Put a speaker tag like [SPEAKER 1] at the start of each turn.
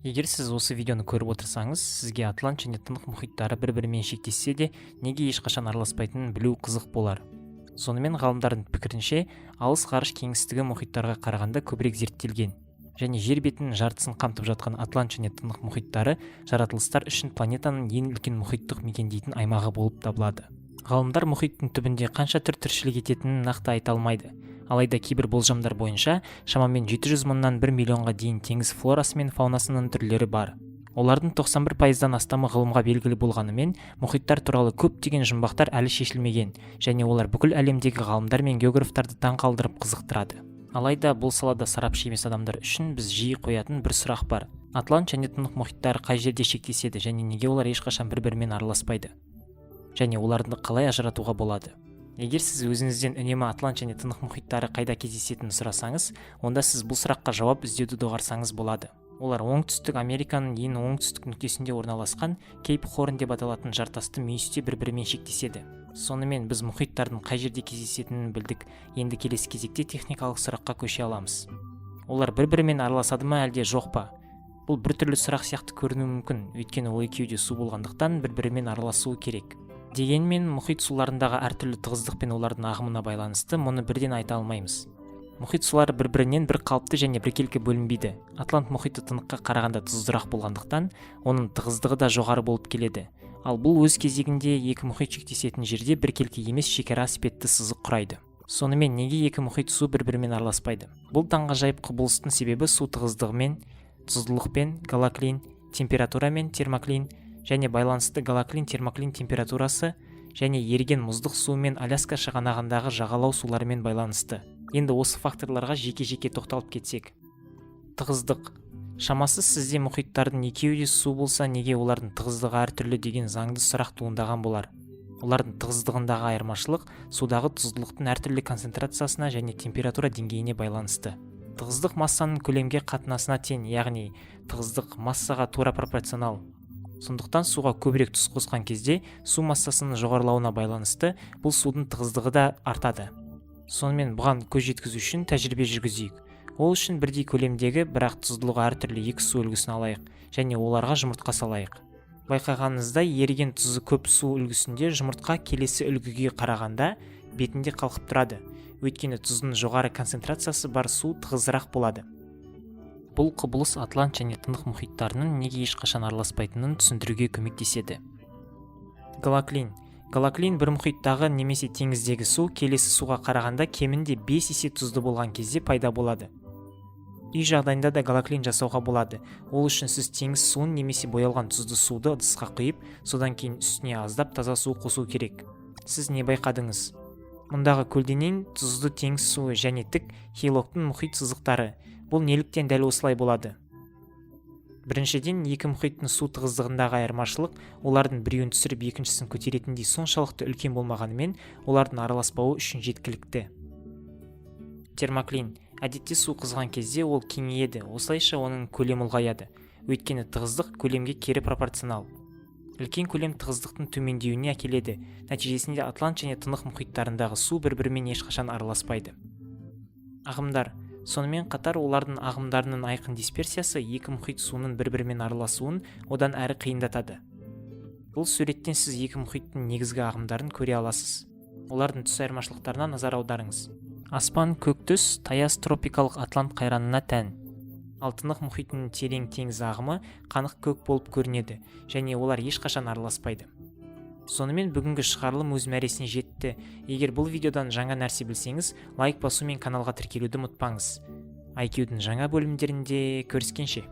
[SPEAKER 1] Егер сіз осы видеоны көріп отырсаңыз, сізге Атлант және Тынық мұхиттары бір-бірімен шектессе де, неге ешқашан араласпайтынын білу қызық болар. Сонымен ғалымдардың пікірінше, алыс ғарыш кеңістігі мұхиттарға қарағанда көбірек зерттелген, және жер бетінің жартысын қамтып жатқан Атлант және Тынық мұхиттары жаратылыстар үшін планетаның ең үлкен мұхиттық мекендейтін аймағы болып табылады. Ғалымдар мұхиттың түбінде қанша түр тіршілік ететінін нақты айта алмайды. Алайда кейбір болжамдар бойынша шамамен 700 мыңнан 1 миллионға дейін теңіз флорасы мен фаунасының түрлері бар. Олардың 91%-дан астамы ғылымға белгілі болғанымен, мұхиттар туралы көптеген жұмбақтар әлі шешілмеген, және олар бүкіл әлемдегі ғалымдар мен географтарды таң қалдырып қызықтырады. Алайда бұл салада сарапшы емес адамдар үшін біз жиі қоятын бір сұрақ бар. Атлант және Тынық мұхиттары қай жерде шектеседі және неге олар ешқашан бір-бірімен араласпайды? Және оларды қалай ажыратуға болады? Егер сіз өзіңізден үнемі Атлант және Тынық мұхиттары қайда кездесетінін сұрасаңыз, онда сіз бұл сұраққа жауап іздеуді доғарсаңыз болады. Олар оңтүстік Американың ең оңтүстік нүктесінде орналасқан Кейп Хорн деп аталатын жартасты мүйісте бір-бірімен шектеседі. Сонымен біз мұхиттардың қай жерде кездесетінін білдік. Енді келесі кезекте техникалық сұраққа көше аламыз. Олар бір-бірімен араласады ма әлде жоқ па? Бұл біртүрлі сұрақ сияқты көрінуі мүмкін, өйткені ол екеуі де су болғандықтан бір-бірімен араласуы керек. Дегенмен мұхит суларындағы әртүрлі тығыздық пен олардың ағымына байланысты мұны бірден айта алмаймыз. Мұхит сулары бір-бірінен бір қалыпты және біркелкі бөлінбейді. Атлант мұхиты Тыныққа қарағанда тұздырақ болғандықтан, оның тығыздығы да жоғары болып келеді. Ал бұл өз кезегінде екі мұхит шектесетін жерде біркелкі емес шекара іспетті сызық құрайды. Сонымен неге екі мұхит су бір-бірімен араласпайды? Бұл таңғажайып құбылыстың себебі су тығыздығымен, тұздылықпен, галоклин, температурамен, термоклин және байланысты галоклин-термоклин температурасы және еріген мұздық суымен Аляска шығанағындағы жағалау суларымен байланысты. Енді осы факторларға жеке-жеке тоқталып кетсек. Тығыздық. Шамасы сізде мұхиттардың екеуі де су болса, неге олардың тығыздығы әртүрлі деген заңды сұрақ туындаған болар. Олардың тығыздығындағы айырмашылық судағы тұздылықтың әртүрлі концентрациясына және температура деңгейіне байланысты. Тығыздық массаның көлемге қатынасына тең, яғни тығыздық массаға тура пропорционал. Сондықтан суға көбірек тұз қосқан кезде су массасының жоғарылауына байланысты бұл судың тығыздығы да артады. Сонымен бұған көз жеткізу үшін тәжірибе жүргізейік. Ол үшін бірдей көлемдегі, бірақ тұздылығы әртүрлі екі су үлгісін алайық және оларға жұмыртқа салайық. Байқағаныңызда еріген тұзы көп су үлгісінде жұмыртқа келесі үлгіге қарағанда бетінде қалқып тұрады. Өйткені тұздың жоғары концентрациясы бар су тығызырақ болады. Бұл құбылыс Атлант және Тынық мұхиттарының неге ешқашан араласпайтынын түсіндіруге көмектеседі. Галоклин. Галоклин бір мұхиттағы немесе теңіздегі су келесі суға қарағанда кемінде 5 есе тұзды болған кезде пайда болады. Үй жағдайында да галоклин жасауға болады. Ол үшін сіз теңіз суын немесе боялған тұзды суды ыдысқа құйып, содан кейін үстіне аздап таза су қосу керек. Сіз не байқадыңыз? Мұндағы көлденең тұзды теңіз суы және тік хейлоктың мұхит сызықтары. Бұл неліктен дәл осылай болады? Біріншіден, екі мұхиттың су тығыздығындағы айырмашылық олардың біреуін түсіріп екіншісін көтеретіндей соншалықты үлкен болмағанымен, олардың араласпауы үшін жеткілікті. Термоклин. Әдетте су қызған кезде ол кеңейеді, осылайша оның көлемі ұлғаяды. Өйткені тығыздық көлемге кері пропорционал. Үлкен көлем тығыздықтың төмендеуіне әкеледі. Нәтижесінде Атлант және Тынық мұхиттарындағы су бір-бірімен ешқашан араласпайды. Ағымдар. Сонымен қатар олардың ағымдарының айқын дисперсиясы екі мұхит суының бір-бірімен араласуын одан әрі қиындатады. Бұл суреттен сіз екі мұхиттың негізгі ағымдарын көре аласыз. Олардың түс айырмашылықтарына назар аударыңыз. Аспан көк түс таяз тропикалық Атлант қайранына тән. Ал Тынық мұхитының терең теңіз ағымы қанық көк болып көрінеді және олар ешқашан араласпайды. Сонымен бүгінгі шығарылым өз мәресіне жетті. Егер бұл видеодан жаңа нәрсе білсеңіз, лайк басу мен каналға тіркелуді ұмытпаңыз. IQ-дің жаңа бөлімдерінде көріскенше.